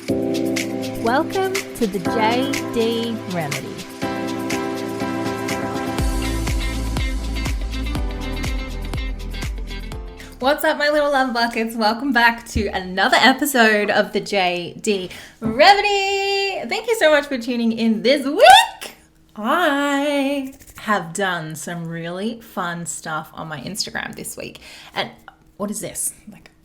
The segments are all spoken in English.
Welcome to the JD Remedy. What's up, my little love buckets? Welcome back to another episode of the JD Remedy. Thank you so much for tuning in this week. I have done some really fun stuff on my Instagram this week. And what is this?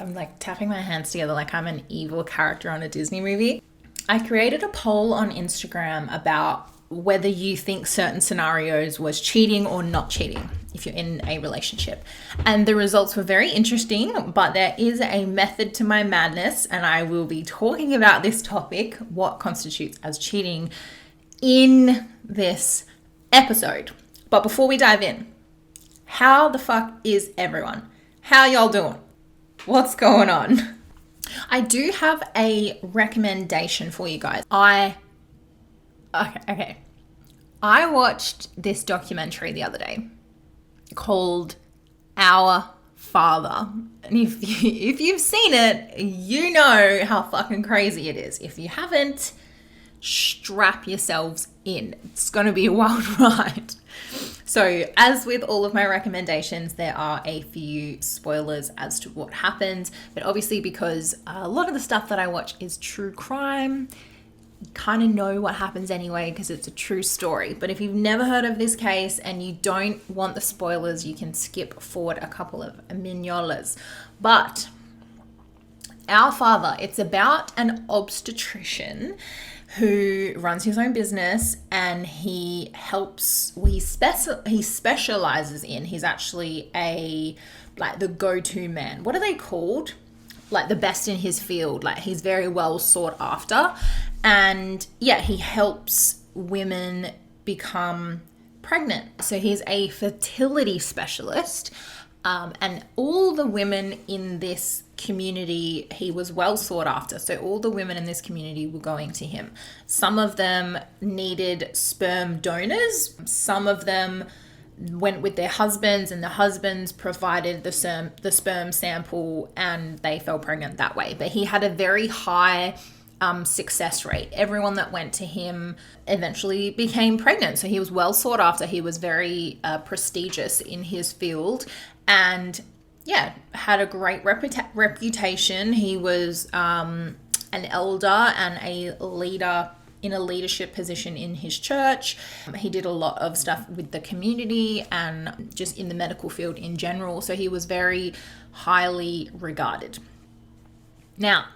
I'm tapping my hands together like I'm an evil character on a Disney movie. I created a poll on Instagram about whether you think certain scenarios was cheating or not cheating if you're in a relationship. And the results were very interesting, but there is a method to my madness, and I will be talking about this topic, what constitutes as cheating, in this episode. But before we dive in, how the fuck is everyone? How y'all doing? What's going on? I do have a recommendation for you guys. Okay. I watched this documentary the other day called Our Father. And if you've seen it, you know how fucking crazy it is. If you haven't, strap yourselves in. It's going to be a wild ride. So, as with all of my recommendations, there are a few spoilers as to what happens. But obviously, because a lot of the stuff that I watch is true crime, you kind of know what happens anyway because it's a true story. But if you've never heard of this case and you don't want the spoilers, you can skip forward a couple of mignolas. But Our Father, it's about an obstetrician who runs his own business, and he specializes in, he's actually the go-to man. What are they called? Like the best in his field. Like he's very well sought after. And yeah, he helps women become pregnant. So he's a fertility specialist. And all the women in this community, he was well sought after. So all the women in this community were going to him. Some of them needed sperm donors. Some of them went with their husbands, and the husbands provided the sperm sample, and they fell pregnant that way. But he had a very high success rate. Everyone that went to him eventually became pregnant. So he was well sought after. He was very prestigious in his field, and yeah, had a great reputation. He was an elder and a leader in a leadership position in his church. He did a lot of stuff with the community and just in the medical field in general. So he was very highly regarded. Now,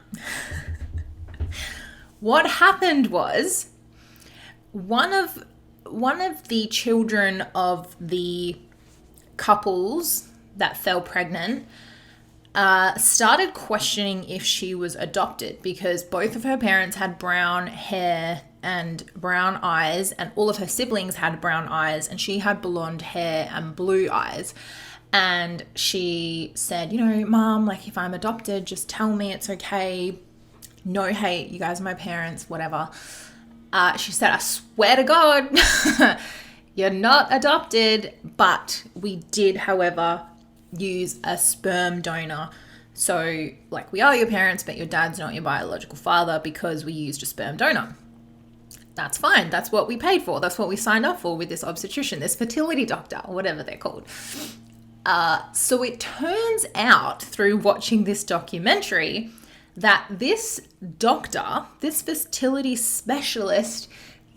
what happened was one of the children of the couples that fell pregnant started questioning if she was adopted, because both of her parents had brown hair and brown eyes, and all of her siblings had brown eyes, and she had blonde hair and blue eyes. And she said, Mom, if I'm adopted, just tell me, it's okay. No hate, you guys are my parents, whatever. She said, I swear to God, you're not adopted, but we did, however, use a sperm donor. So we are your parents, but your dad's not your biological father because we used a sperm donor. That's fine. That's what we paid for. That's what we signed up for with this obstetrician, this fertility doctor, whatever they're called. So it turns out through watching this documentary that this doctor, this fertility specialist,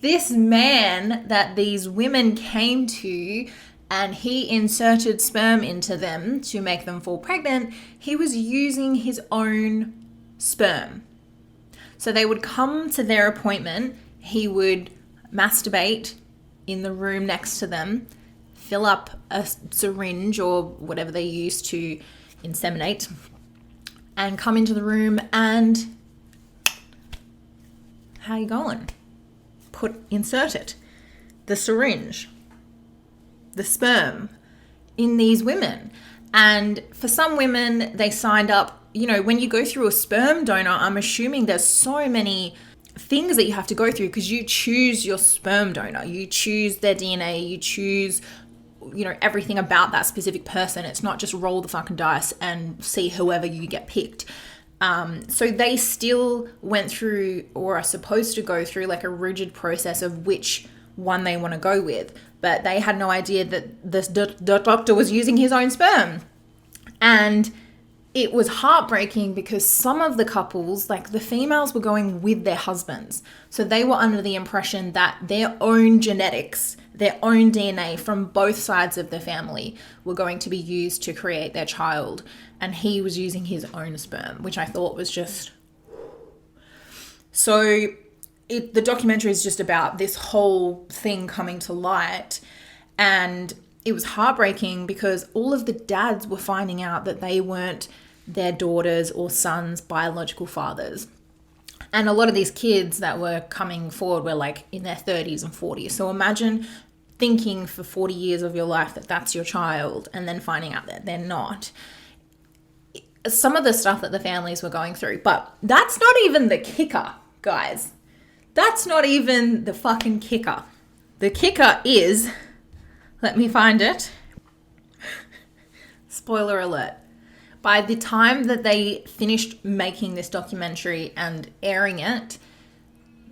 this man that these women came to, and he inserted sperm into them to make them fall pregnant, he was using his own sperm. So they would come to their appointment, he would masturbate in the room next to them, fill up a syringe or whatever they use to inseminate, and come into the room and, how you going? Insert it. The syringe, the sperm in these women. And for some women, they signed up, when you go through a sperm donor, I'm assuming there's so many things that you have to go through because you choose your sperm donor, you choose their DNA, you choose, everything about that specific person. It's not just roll the fucking dice and see whoever you get picked. So they still went through, or are supposed to go through, like a rigid process of which one they want to go with. But they had no idea that the doctor was using his own sperm. And it was heartbreaking because some of the couples, like the females, were going with their husbands. So they were under the impression that their own genetics, their own DNA from both sides of the family were going to be used to create their child. And he was using his own sperm, which I thought was just... So the documentary is just about this whole thing coming to light. And it was heartbreaking because all of the dads were finding out that they weren't their daughters' or sons' biological fathers. And a lot of these kids that were coming forward were like in their 30s and 40s. So imagine thinking for 40 years of your life that that's your child and then finding out that they're not. Some of the stuff that the families were going through. But that's not even the kicker, guys. That's not even the fucking kicker. The kicker is... Let me find it. Spoiler alert. By the time that they finished making this documentary and airing it,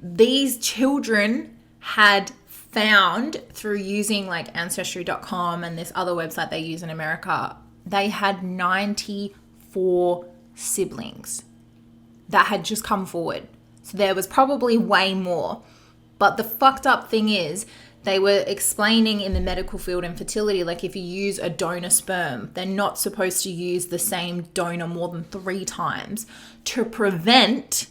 these children had found, through using like Ancestry.com and this other website they use in America, they had 94 siblings that had just come forward. So there was probably way more. But the fucked up thing is, they were explaining in the medical field and fertility, like if you use a donor sperm, they're not supposed to use the same donor more than 3 times to prevent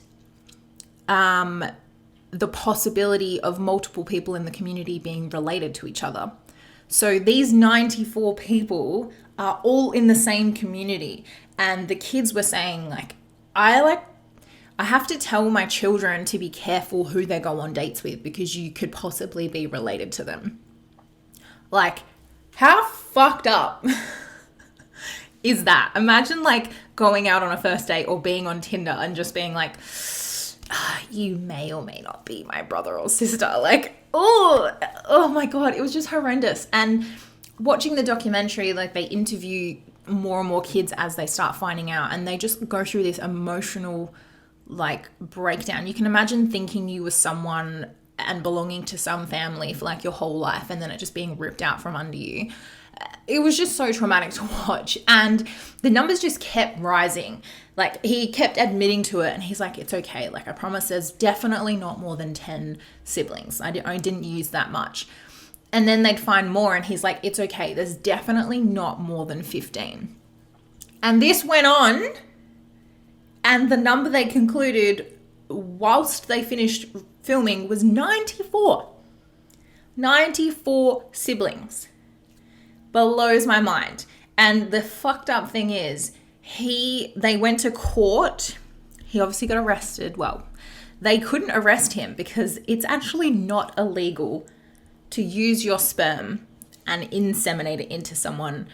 the possibility of multiple people in the community being related to each other. So these 94 people are all in the same community. And the kids were saying, like, I have to tell my children to be careful who they go on dates with because you could possibly be related to them. Like, how fucked up is that? Imagine like going out on a first date or being on Tinder and just being like, you may or may not be my brother or sister. Like, oh my God, it was just horrendous. And watching the documentary, like they interview more and more kids as they start finding out, and they just go through this emotional like breakdown. You can imagine thinking you were someone and belonging to some family for like your whole life and then it just being ripped out from under you. It was just so traumatic to watch, and the numbers just kept rising. Like he kept admitting to it and he's like, it's okay. Like I promise there's definitely not more than 10 siblings. I didn't use that much. And then they'd find more and he's like, it's okay. There's definitely not more than 15. And this went on. And the number they concluded whilst they finished filming was 94. 94 siblings. Blows my mind. And the fucked up thing is, they went to court. He obviously got arrested. Well, they couldn't arrest him because it's actually not illegal to use your sperm and inseminate it into someone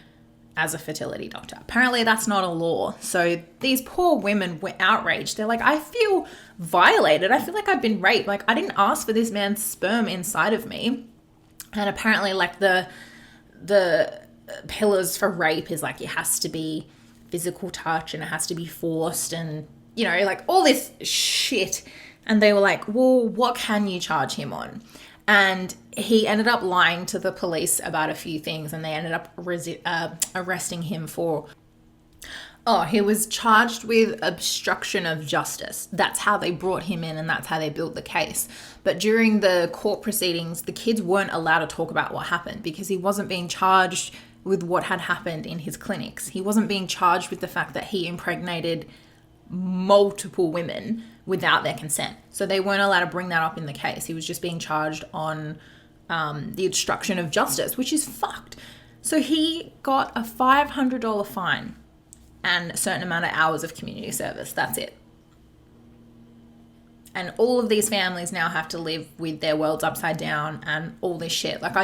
as a fertility doctor. Apparently that's not a law. So these poor women were outraged. They're like, I feel violated. I feel like I've been raped. Like I didn't ask for this man's sperm inside of me. And apparently like the pillars for rape is like it has to be physical touch and it has to be forced and, you know, like all this shit. And they were like, well, what can you charge him on? And he ended up lying to the police about a few things, and they ended up arresting him for... he was charged with obstruction of justice. That's how they brought him in, and that's how they built the case. But during the court proceedings, the kids weren't allowed to talk about what happened because he wasn't being charged with what had happened in his clinics. He wasn't being charged with the fact that he impregnated multiple women without their consent. So they weren't allowed to bring that up in the case. He was just being charged on the obstruction of justice, which is fucked. So he got a $500 fine and a certain amount of hours of community service. That's it. And all of these families now have to live with their worlds upside down and all this shit. Like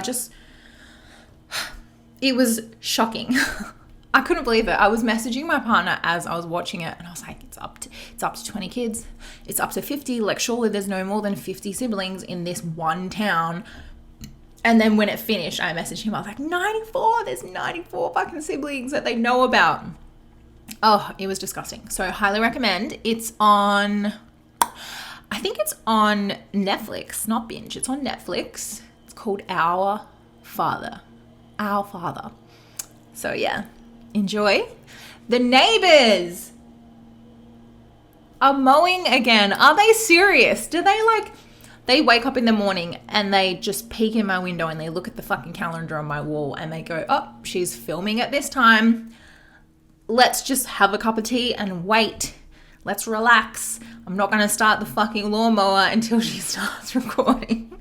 it was shocking. I couldn't believe it. I was messaging my partner as I was watching it and I was like, it's up to 20 kids. It's up to 50. Like surely there's no more than 50 siblings in this one town. And then when it finished, I messaged him. I was like, 94. There's 94 fucking siblings that they know about. Oh, it was disgusting. So highly recommend. It's on, I think it's on Netflix, not Binge. It's on Netflix. It's called Our Father. Our Father. So yeah, enjoy. The neighbors are mowing again. Are they serious? Do they wake up in the morning and they just peek in my window and they look at the fucking calendar on my wall and they go, oh, she's filming at this time. Let's just have a cup of tea and wait. Let's relax. I'm not going to start the fucking lawnmower until she starts recording.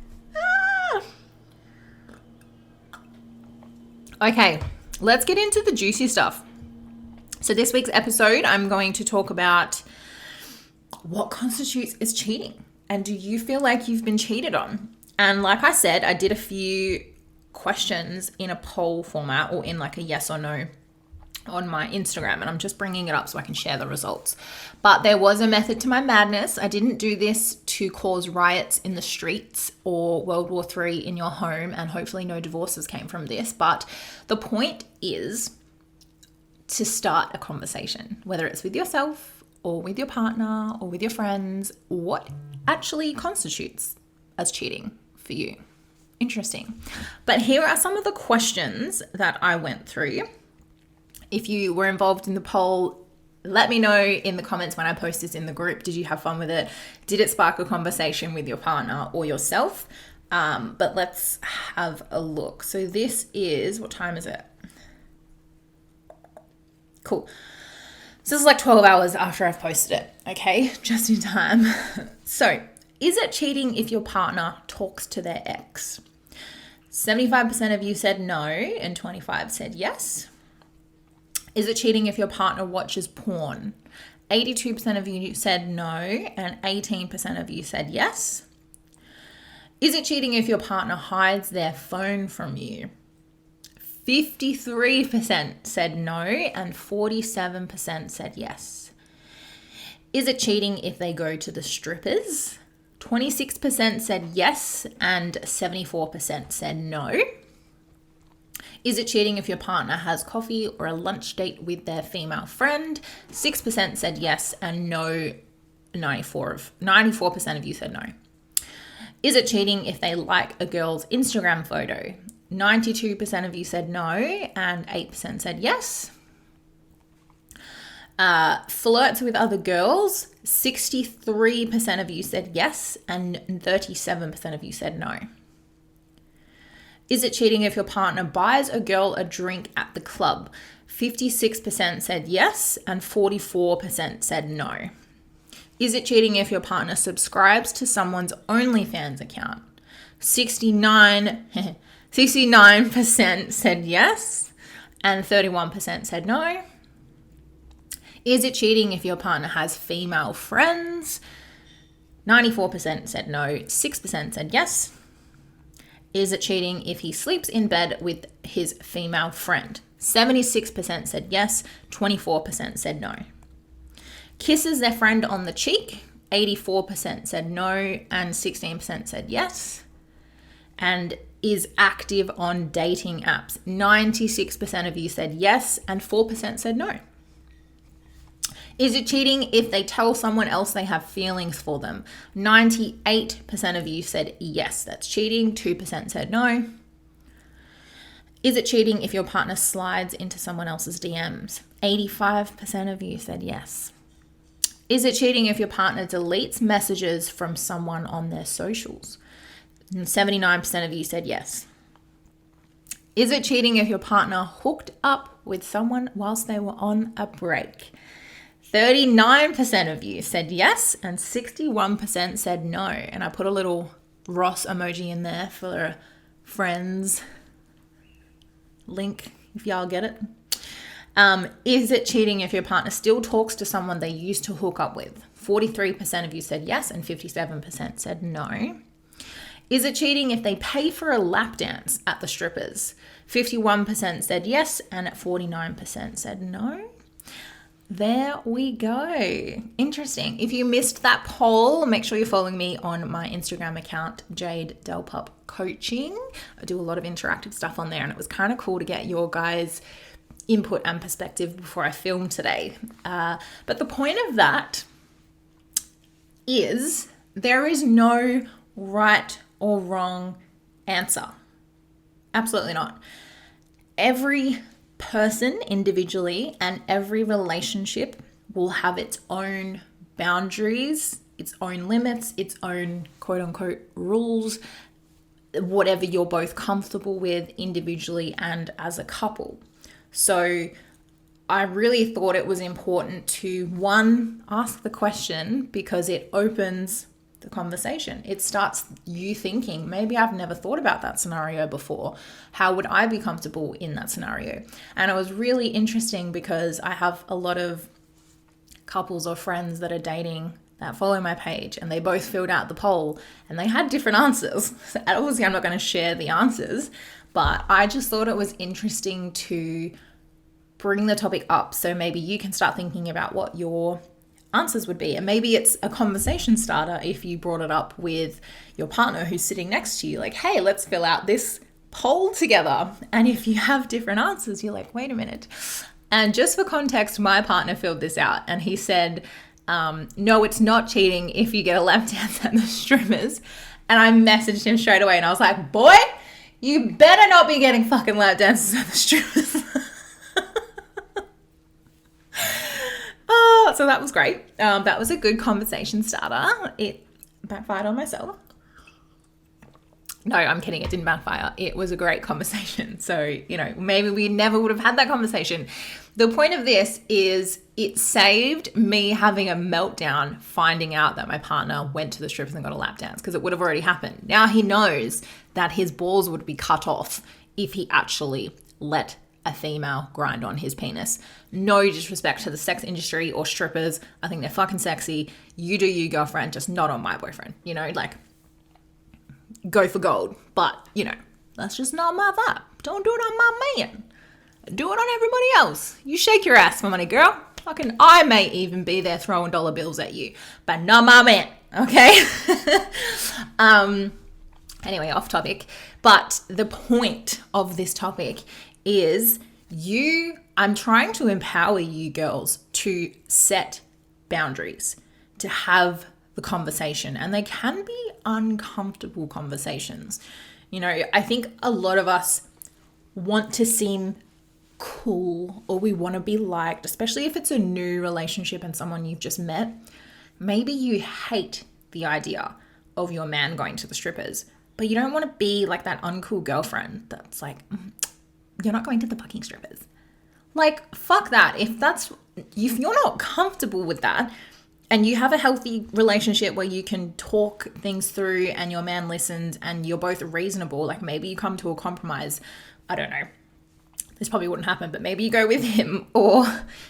Okay, let's get into the juicy stuff. So this week's episode, I'm going to talk about what constitutes as cheating. And do you feel like you've been cheated on? And like I said, I did a few questions in a poll format or in like a yes or no on my Instagram, and I'm just bringing it up so I can share the results. But there was a method to my madness. I didn't do this to cause riots in the streets or World War III in your home, and hopefully no divorces came from this. But the point is to start a conversation, whether it's with yourself or with your partner or with your friends. What actually constitutes as cheating for you? Interesting. But here are some of the questions that I went through. If you were involved in the poll, let me know in the comments when I post this in the group. Did you have fun with it? Did it spark a conversation with your partner or yourself? But let's have a look. So this is, what time is it? Cool. So this is like 12 hours after I've posted it. Okay, just in time. So, is it cheating if your partner talks to their ex? 75% of you said no and 25% said yes. Is it cheating if your partner watches porn? 82% of you said no and 18% of you said yes. Is it cheating if your partner hides their phone from you? 53% said no and 47% said yes. Is it cheating if they go to the strippers? 26% said yes and 74% said no. Is it cheating if your partner has coffee or a lunch date with their female friend? 6% said yes and no, 94% of you said no. Is it cheating if they like a girl's Instagram photo? 92% of you said no and 8% said yes. Flirts with other girls, 63% of you said yes and 37% of you said no. Is it cheating if your partner buys a girl a drink at the club? 56% said yes and 44% said no. Is it cheating if your partner subscribes to someone's OnlyFans account? 69% said yes and 31% said no. Is it cheating if your partner has female friends? 94% said no, 6% said yes. Is it cheating if he sleeps in bed with his female friend? 76% said yes, 24% said no. Kisses their friend on the cheek? 84% said no and 16% said yes. And is active on dating apps? 96% of you said yes and 4% said no. Is it cheating if they tell someone else they have feelings for them? 98% of you said yes, that's cheating. 2% said no. Is it cheating if your partner slides into someone else's DMs? 85% of you said yes. Is it cheating if your partner deletes messages from someone on their socials? And 79% of you said yes. Is it cheating if your partner hooked up with someone whilst they were on a break? 39% of you said yes and 61% said no. And I put a little Ross emoji in there for friends link if y'all get it. Is it cheating if your partner still talks to someone they used to hook up with? 43% of you said yes and 57% said no. Is it cheating if they pay for a lap dance at the strippers? 51% said yes and 49% said no. There we go. Interesting. If you missed that poll, make sure you're following me on my Instagram account, Jade Delpup Coaching. I do a lot of interactive stuff on there, and it was kind of cool to get your guys' input and perspective before I filmed today. But the point of that is there is no right or wrong answer. Absolutely not. Every person individually and every relationship will have its own boundaries, its own limits, its own quote unquote rules, whatever you're both comfortable with individually and as a couple. So I really thought it was important to, one, ask the question because it opens the conversation. It starts you thinking, maybe I've never thought about that scenario before. How would I be comfortable in that scenario? And it was really interesting because I have a lot of couples or friends that are dating that follow my page, and they both filled out the poll and they had different answers. So obviously I'm not going to share the answers, but I just thought it was interesting to bring the topic up so maybe you can start thinking about what your answers would be. And maybe it's a conversation starter if you brought it up with your partner who's sitting next to you, like, hey, let's fill out this poll together. And if you have different answers, you're like, wait a minute. And just for context, my partner filled this out and he said, no, it's not cheating if you get a lap dance at the strippers. And I messaged him straight away and I was like, boy, you better not be getting fucking lap dances at the strippers. So that was great. That was a good conversation starter. It backfired on myself. No, I'm kidding. It didn't backfire. It was a great conversation. So, maybe we never would have had that conversation. The point of this is it saved me having a meltdown finding out that my partner went to the strippers and got a lap dance, because it would have already happened. Now he knows that his balls would be cut off if he actually let a female grind on his penis. No disrespect to the sex industry or strippers. I think they're fucking sexy. You do you, girlfriend, just not on my boyfriend. Go for gold. But, that's just not my vibe. Don't do it on my man. Do it on everybody else. You shake your ass for money, girl. I may even be there throwing dollar bills at you, but not my man, okay? Anyway, off topic. But the point of this topic is I'm trying to empower you girls to set boundaries, to have the conversation, and they can be uncomfortable conversations. I think a lot of us want to seem cool, or we want to be liked, especially if it's a new relationship and someone you've just met. Maybe you hate the idea of your man going to the strippers, but you don't want to be like that uncool girlfriend that's like, you're not going to the fucking strippers. Fuck that. If you're not comfortable with that and you have a healthy relationship where you can talk things through and your man listens and you're both reasonable, maybe you come to a compromise. I don't know. This probably wouldn't happen, but maybe you go with him, or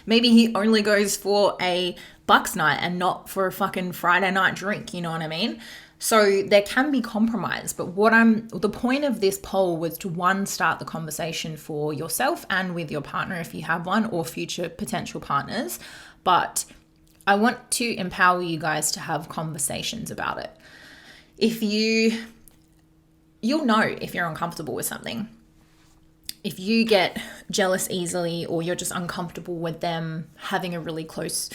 maybe he only goes for a bucks night and not for a fucking Friday night drink. You know what I mean? So there can be compromise, but the point of this poll was to, one, start the conversation for yourself and with your partner if you have one, or future potential partners. But I want to empower you guys to have conversations about it. You'll know if you're uncomfortable with something. If you get jealous easily, or you're just uncomfortable with them having a really close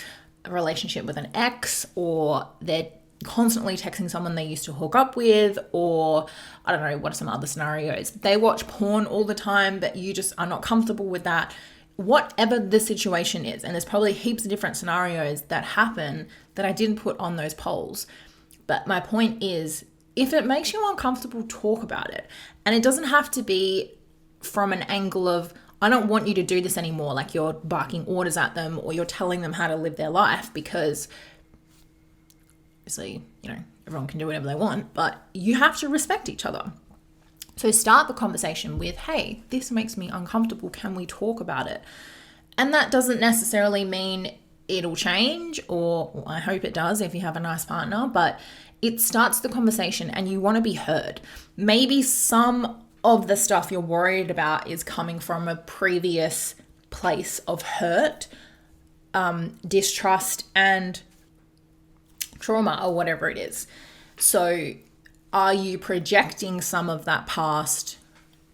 relationship with an ex, or they're constantly texting someone they used to hook up with, or I don't know, what are some other scenarios? They watch porn all the time, but you just are not comfortable with that. Whatever the situation is, and there's probably heaps of different scenarios that happen that I didn't put on those polls. But my point is, if it makes you uncomfortable, talk about it. And it doesn't have to be from an angle of, I don't want you to do this anymore, like you're barking orders at them or you're telling them how to live their life, because obviously, everyone can do whatever they want, but you have to respect each other. So start the conversation with, hey, this makes me uncomfortable. Can we talk about it? And that doesn't necessarily mean it'll change, or I hope it does if you have a nice partner, but it starts the conversation and you want to be heard. Maybe some of the stuff you're worried about is coming from a previous place of hurt, distrust, and trauma, or whatever it is. So are you projecting some of that past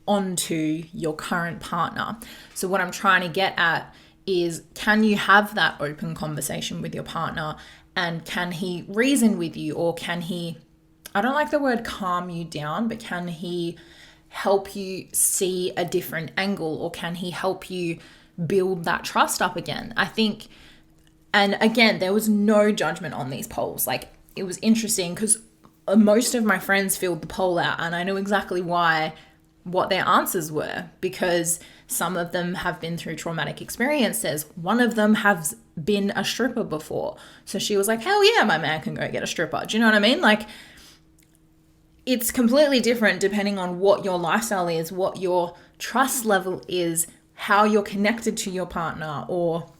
onto your current partner. So what I'm trying to get at is, can you have that open conversation with your partner, and can he reason with you, or can he, I don't like the word calm you down, but can he help you see a different angle, or can he help you build that trust up again? I think, and again, there was no judgment on these polls. Like, it was interesting because most of my friends filled the poll out, and I knew exactly what their answers were, because some of them have been through traumatic experiences. One of them has been a stripper before. So she was like, hell yeah, my man can go get a stripper. Do you know what I mean? Like, it's completely different depending on what your lifestyle is, what your trust level is, how you're connected to your partner, or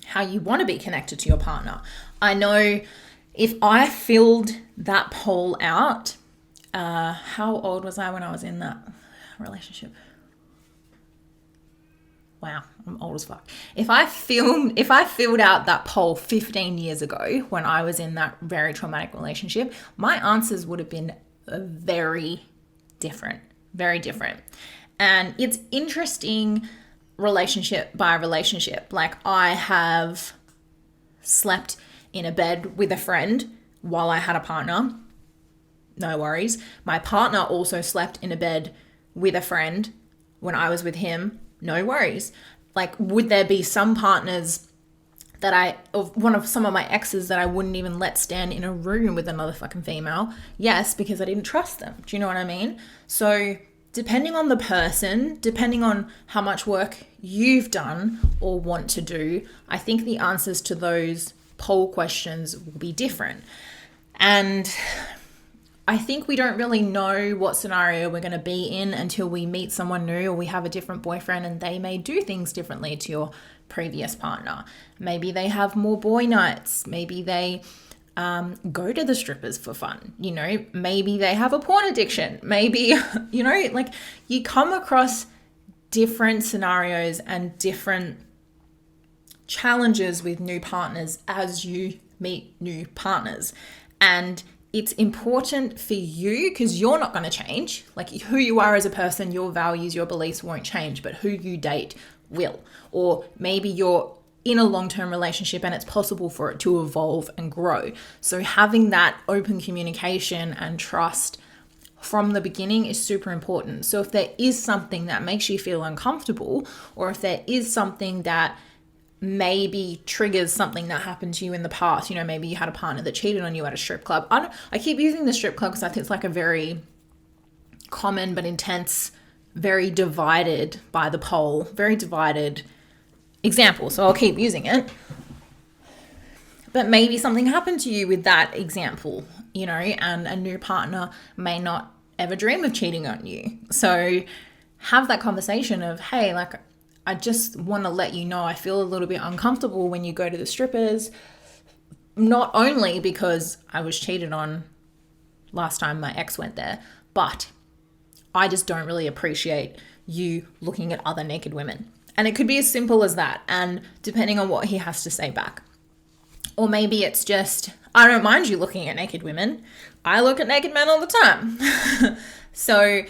how you want to be connected to your partner. I know if I filled that poll out, how old was I when I was in that relationship? Wow, I'm old as fuck. If I filled out that poll 15 years ago when I was in that very traumatic relationship, my answers would have been very different. And it's interesting relationship by relationship. Like, I have slept in a bed with a friend while I had a partner. No worries. My partner also slept in a bed with a friend when I was with him. No worries. Like, would there be some partners some of my exes that I wouldn't even let stand in a room with another fucking female? Yes, because I didn't trust them. Do you know what I mean? So depending on the person, depending on how much work you've done or want to do, I think the answers to those poll questions will be different. And I think we don't really know what scenario we're going to be in until we meet someone new, or we have a different boyfriend and they may do things differently to your previous partner. Maybe they have more boy nights. Maybe they go to the strippers for fun. You know, maybe they have a porn addiction. Maybe, you know, like, you come across different scenarios and different challenges with new partners as you meet new partners. And it's important for you, because you're not going to change. Like, who you are as a person, your values, your beliefs won't change, but who you date will. Or maybe you're in a long-term relationship and it's possible for it to evolve and grow. So having that open communication and trust from the beginning is super important. So if there is something that makes you feel uncomfortable, or if there is something that maybe triggers something that happened to you in the past, you know, maybe you had a partner that cheated on you at a strip club. I keep using the strip club because I think it's like a very common but intense, very divided by the poll, very divided example. So I'll keep using it. But maybe something happened to you with that example, you know, and a new partner may not ever dream of cheating on you. So have that conversation of, hey, like, I just want to let you know I feel a little bit uncomfortable when you go to the strippers, not only because I was cheated on last time my ex went there, but I just don't really appreciate you looking at other naked women. And it could be as simple as that, and depending on what he has to say back. Or maybe it's just, I don't mind you looking at naked women. I look at naked men all the time. So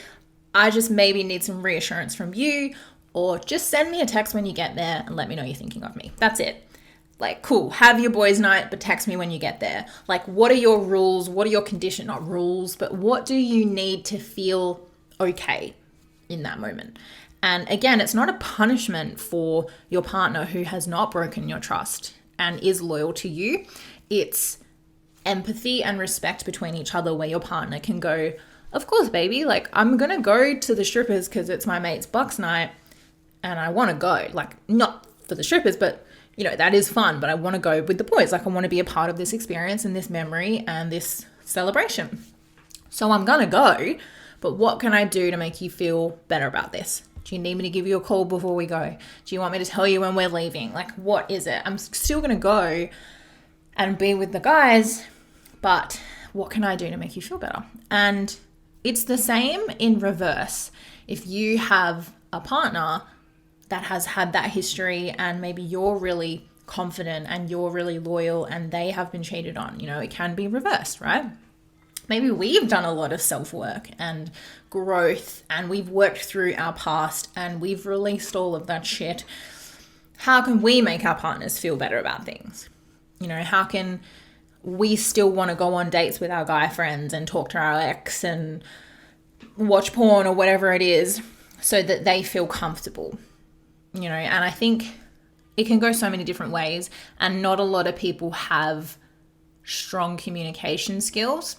I just maybe need some reassurance from you, or just send me a text when you get there and let me know you're thinking of me. That's it. Like, cool, have your boys' night, but text me when you get there. Like, what are your rules? What are your conditions? Not rules, but what do you need to feel okay in that moment? And again, it's not a punishment for your partner who has not broken your trust and is loyal to you. It's empathy and respect between each other, where your partner can go, of course, baby, like, I'm going to go to the strippers because it's my mate's bucks night and I want to go. Like, not for the strippers, but, you know, that is fun, but I want to go with the boys. Like, I want to be a part of this experience and this memory and this celebration. So I'm going to go, but what can I do to make you feel better about this? Do you need me to give you a call before we go? Do you want me to tell you when we're leaving? Like, what is it? I'm still going to go and be with the guys, but what can I do to make you feel better? And it's the same in reverse. If you have a partner that has had that history and maybe you're really confident and you're really loyal and they have been cheated on, you know, it can be reversed, right? maybe we've done a lot of self-work and growth, and we've worked through our past and we've released all of that shit. How can we make our partners feel better about things? You know, how can we still want to go on dates with our guy friends and talk to our ex and watch porn or whatever it is so that they feel comfortable? You know, and I think it can go so many different ways, and not a lot of people have strong communication skills.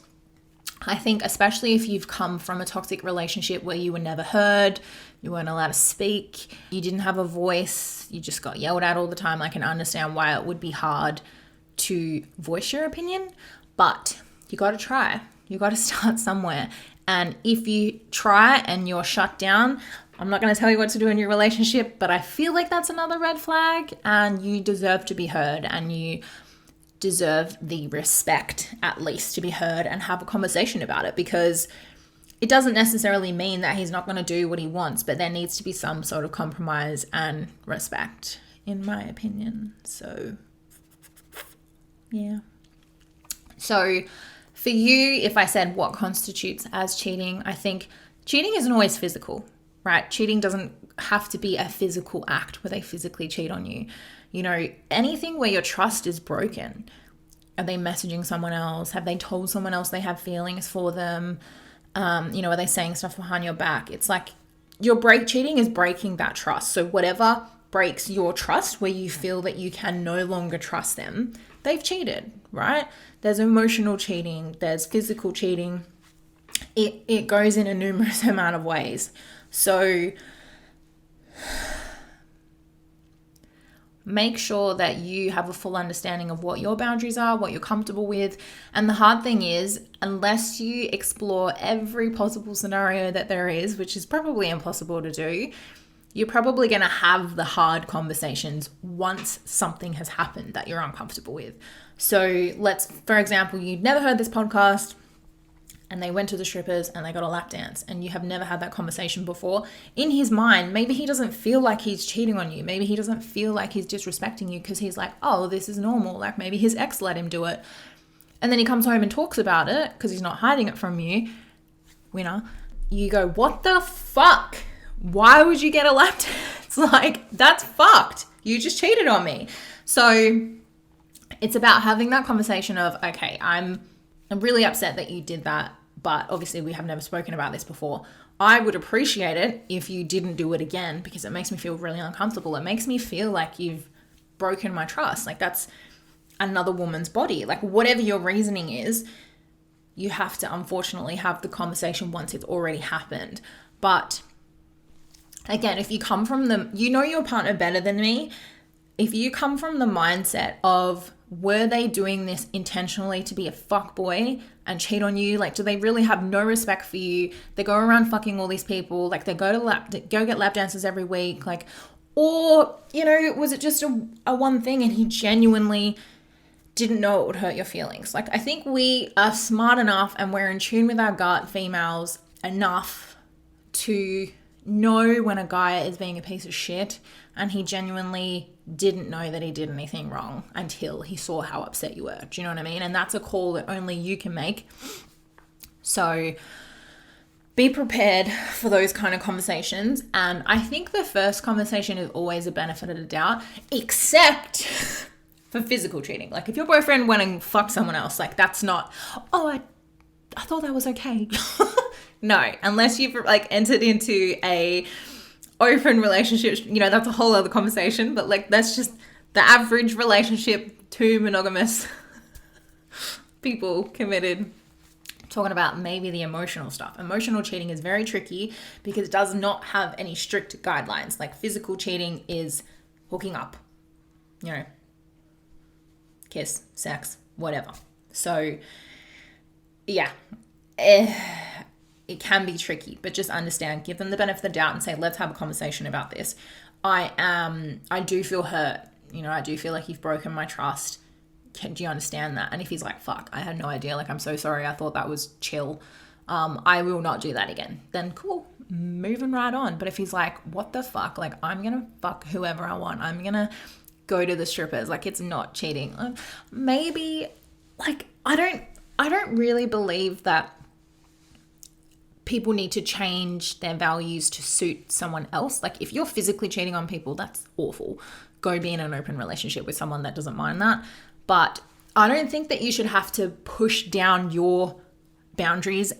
I think especially if you've come from a toxic relationship where you were never heard, you weren't allowed to speak, you didn't have a voice, you just got yelled at all the time, I can understand why it would be hard to voice your opinion, but you got to try. You got to start somewhere. And if you try and you're shut down, I'm not going to tell you what to do in your relationship, but I feel like that's another red flag, and you deserve to be heard, and you deserve the respect at least to be heard and have a conversation about it, because it doesn't necessarily mean that he's not going to do what he wants, but there needs to be some sort of compromise and respect, in my opinion. So, yeah. So, for you, if I said what constitutes as cheating, I think cheating isn't always physical, right? Cheating doesn't have to be a physical act where they physically cheat on you. You know, anything where your trust is broken. Are they messaging someone else? Have they told someone else they have feelings for them? You know, are they saying stuff behind your back? It's like cheating is breaking that trust. So whatever breaks your trust, where you feel that you can no longer trust them, they've cheated, right? There's emotional cheating, there's physical cheating. It goes in a numerous amount of ways. So make sure that you have a full understanding of what your boundaries are, what you're comfortable with. And the hard thing is, unless you explore every possible scenario that there is, which is probably impossible to do, you're probably going to have the hard conversations once something has happened that you're uncomfortable with. So for example, you'd never heard this podcast, and they went to the strippers and they got a lap dance, and you have never had that conversation before. In his mind, maybe he doesn't feel like he's cheating on you. Maybe he doesn't feel like he's disrespecting you because he's like, oh, this is normal. Like maybe his ex let him do it. And then he comes home and talks about it because he's not hiding it from you. Winner. You go, what the fuck? Why would you get a lap dance? Like, that's fucked. You just cheated on me. So it's about having that conversation of, okay, I'm really upset that you did that, but obviously we have never spoken about this before. I would appreciate it if you didn't do it again, because it makes me feel really uncomfortable. It makes me feel like you've broken my trust. Like that's another woman's body. Like whatever your reasoning is, you have to unfortunately have the conversation once it's already happened. But again, if you come from you know your partner better than me. If you come from the mindset of, were they doing this intentionally to be a fuckboy and cheat on you? Like, do they really have no respect for you? They go around fucking all these get lap dances every week. Like, or, you know, was it just a one thing and he genuinely didn't know it would hurt your feelings? Like, I think we are smart enough and we're in tune with our gut, females, enough to know when a guy is being a piece of shit and he genuinely didn't know that he did anything wrong until he saw how upset you were. Do you know what I mean? And that's a call that only you can make. So be prepared for those kind of conversations. And I think the first conversation is always a benefit of the doubt, except for physical cheating. Like if your boyfriend went and fucked someone else, like that's not, oh, I thought that was okay. No, unless you've like entered into a open relationship, you know, that's a whole other conversation. But like that's just the average relationship, 2 monogamous people committed. Talking about maybe the emotional stuff. Emotional cheating is very tricky because it does not have any strict guidelines. Like physical cheating is hooking up, you know, kiss, sex, whatever. So yeah, it can be tricky, but just understand, give them the benefit of the doubt and say, let's have a conversation about this. I do feel hurt. You know, I do feel like you've broken my trust. Do you understand that? And if he's like, fuck, I had no idea. Like, I'm so sorry. I thought that was chill. I will not do that again. Then cool, moving right on. But if he's like, what the fuck? Like, I'm going to fuck whoever I want. I'm going to go to the strippers. Like, it's not cheating. Maybe, like, I don't really believe that people need to change their values to suit someone else. Like if you're physically cheating on people, that's awful. Go be in an open relationship with someone that doesn't mind that. But I don't think that you should have to push down your boundaries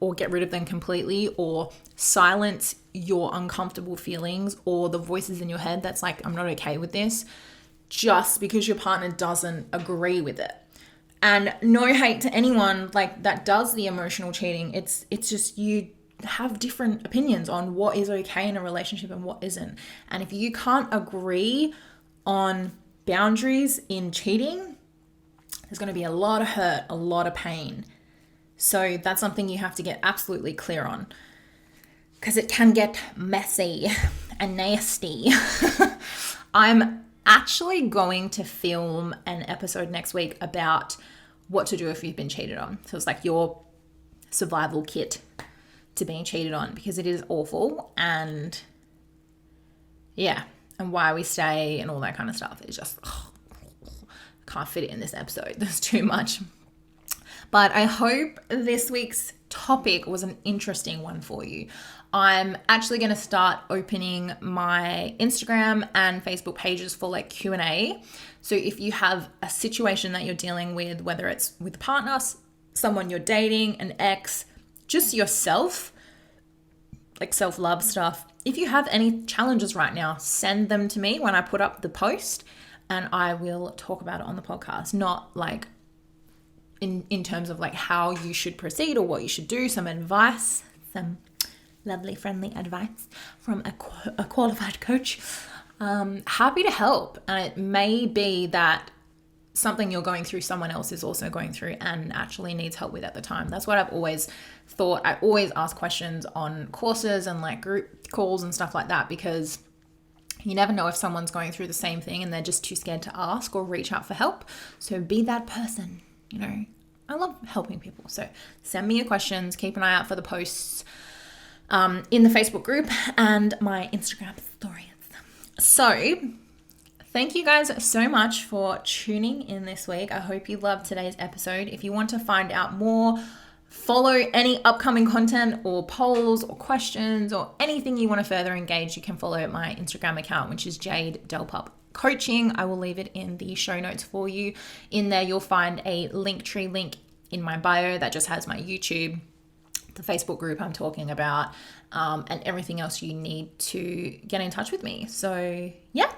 or get rid of them completely, or silence your uncomfortable feelings or the voices in your head that's like, I'm not okay with this, just because your partner doesn't agree with it. And no hate to anyone like that does the emotional cheating. It's just you have different opinions on what is okay in a relationship and what isn't. And if you can't agree on boundaries in cheating, there's going to be a lot of hurt, a lot of pain. So that's something you have to get absolutely clear on, because it can get messy and nasty. I'm actually going to film an episode next week about what to do if you've been cheated on. So it's like your survival kit to being cheated on, because it is awful, and yeah, and why we stay and all that kind of stuff. It's just, can't fit it in this episode. There's too much. But I hope this week's topic was an interesting one for you. I'm actually going to start opening my Instagram and Facebook pages for like Q&A. So if you have a situation that you're dealing with, whether it's with a partner, someone you're dating, an ex, just yourself, like self-love stuff. If you have any challenges right now, send them to me when I put up the post, and I will talk about it on the podcast. Not like in terms of like how you should proceed or what you should do, some advice, some lovely friendly advice from a qualified coach. Happy to help. And it may be that something you're going through, someone else is also going through and actually needs help with at the time. That's what I've always thought. I always ask questions on courses and like group calls and stuff like that, because you never know if someone's going through the same thing and they're just too scared to ask or reach out for help. So be that person, you know. I love helping people. So send me your questions. Keep an eye out for the posts in the Facebook group and my Instagram stories. So thank you guys so much for tuning in this week. I hope you loved today's episode. If you want to find out more, follow any upcoming content or polls or questions or anything you want to further engage, you can follow my Instagram account, which is Jade Delpup Coaching. I will leave it in the show notes for you. In there, you'll find a Linktree link in my bio that just has my YouTube, the Facebook group I'm talking about, and everything else you need to get in touch with me. So yeah,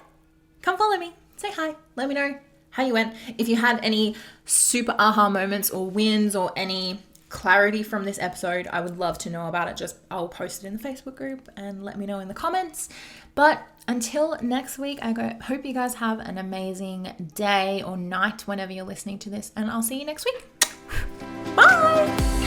come follow me, say hi, let me know how you went. If you had any super aha moments or wins or any clarity from this episode, I would love to know about it. I'll post it in the Facebook group and let me know in the comments. But until next week, hope you guys have an amazing day or night whenever you're listening to this, and I'll see you next week. Bye!